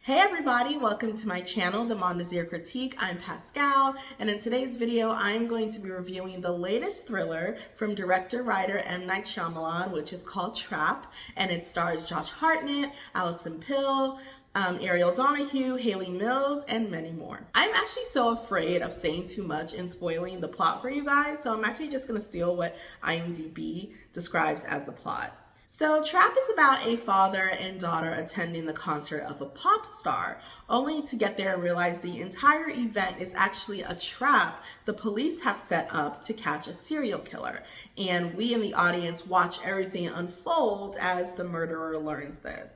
Hey everybody, welcome to my channel, The Mondesir Critique. I'm Pascal, and in today's video, I'm going to be reviewing the latest thriller from director-writer M. Night Shyamalan, which is called Trap, and it stars Josh Hartnett, Alison Pill, Ariel Donoghue, Hayley Mills, and many more. I'm actually so afraid of saying too much and spoiling the plot for you guys, so I'm actually just going to steal what IMDb describes as the plot. So Trap is about a father and daughter attending the concert of a pop star, only to get there and realize the entire event is actually a trap the police have set up to catch a serial killer. And we in the audience watch everything unfold as the murderer learns this.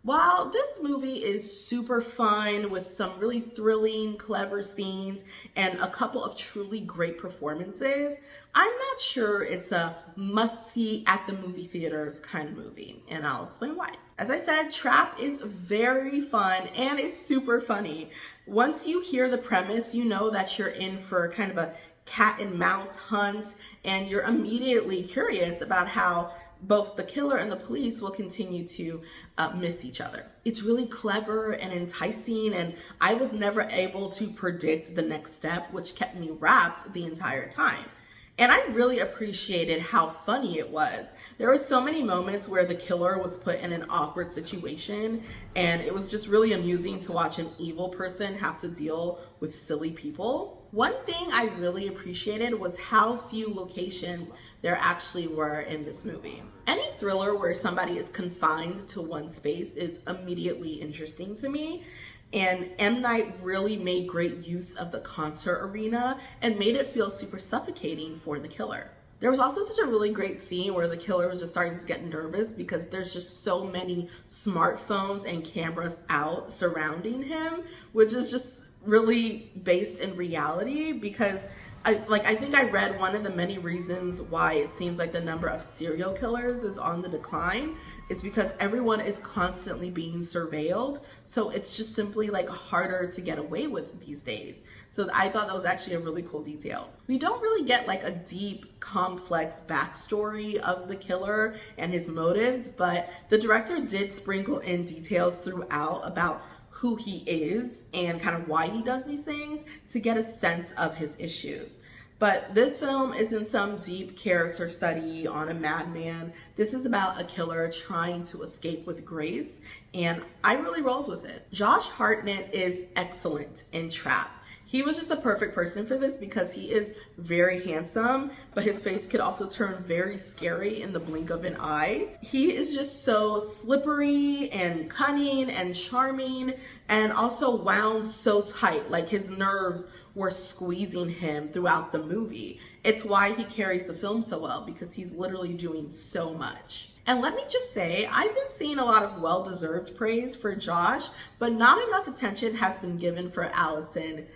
While this movie is super fun with some really thrilling, clever scenes and a couple of truly great performances, I'm not sure it's a must-see at the movie theaters kind of movie, and I'll explain why. As I said, Trap is very fun and it's super funny. Once you hear the premise, you know that you're in for kind of a cat and mouse hunt, and you're immediately curious about how both the killer and the police will continue to miss each other. It's really clever and enticing, and I was never able to predict the next step, which kept me wrapped the entire time. And I really appreciated how funny it was. There were so many moments where the killer was put in an awkward situation, and it was just really amusing to watch an evil person have to deal with silly people. One thing I really appreciated was how few locations there actually were in this movie. Any thriller where somebody is confined to one space is immediately interesting to me. And M. Night really made great use of the concert arena and made it feel super suffocating for the killer. There was also such a really great scene where the killer was just starting to get nervous because there's just so many smartphones and cameras out surrounding him, which is just really based in reality, because I think I read one of the many reasons why it seems like the number of serial killers is on the decline is because everyone is constantly being surveilled. So it's just simply like harder to get away with these days. So I thought that was actually a really cool detail. We don't really get like a deep, complex backstory of the killer and his motives, but the director did sprinkle in details throughout about who he is and kind of why he does these things to get a sense of his issues. But this film isn't some deep character study on a madman. This is about a killer trying to escape with grace, and I really rolled with it. Josh Hartnett is excellent in Trap. He was just the perfect person for this because he is very handsome, but his face could also turn very scary in the blink of an eye. He is just so slippery and cunning and charming, and also wound so tight, like his nerves were squeezing him throughout the movie. It's why he carries the film so well, because he's literally doing so much. And let me just say, I've been seeing a lot of well-deserved praise for Josh, but not enough attention has been given for Alison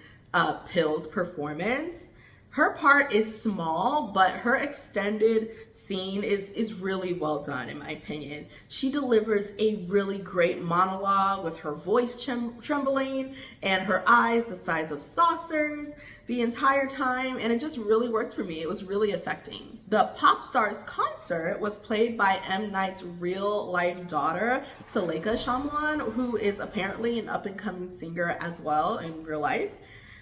Pill's performance. Her part is small, but her extended scene is really well done, in my opinion. She delivers a really great monologue with her voice trembling and her eyes the size of saucers the entire time, and it just really worked for me. It was really affecting. The pop star's concert was played by M. Night's real-life daughter, Shyamalan, who is apparently an up-and-coming singer as well in real life.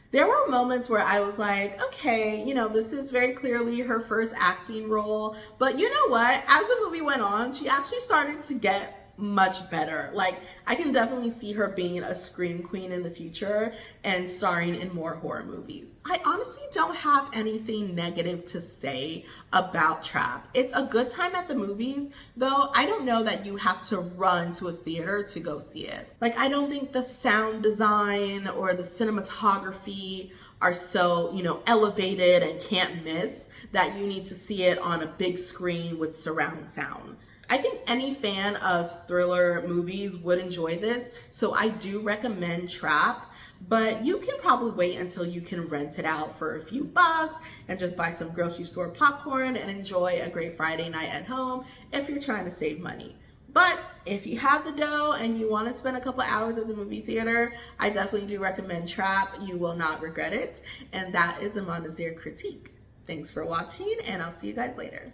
There were moments where I was like, okay, you know, this is very clearly her first acting role. But you know what? As the movie went on, she actually started to get much better. Like, I can definitely see her being a scream queen in the future and starring in more horror movies. I honestly don't have anything negative to say about Trap. It's a good time at the movies, though I don't know that you have to run to a theater to go see it. Like, I don't think the sound design or the cinematography are so, you know, elevated and can't miss that you need to see it on a big screen with surround sound. I think any fan of thriller movies would enjoy this, so I do recommend Trap, but you can probably wait until you can rent it out for a few bucks and just buy some grocery store popcorn and enjoy a great Friday night at home if you're trying to save money. But if you have the dough and you want to spend a couple hours at the movie theater, I definitely do recommend Trap. You will not regret it. And that is the Mondesir Critique. Thanks for watching, and I'll see you guys later.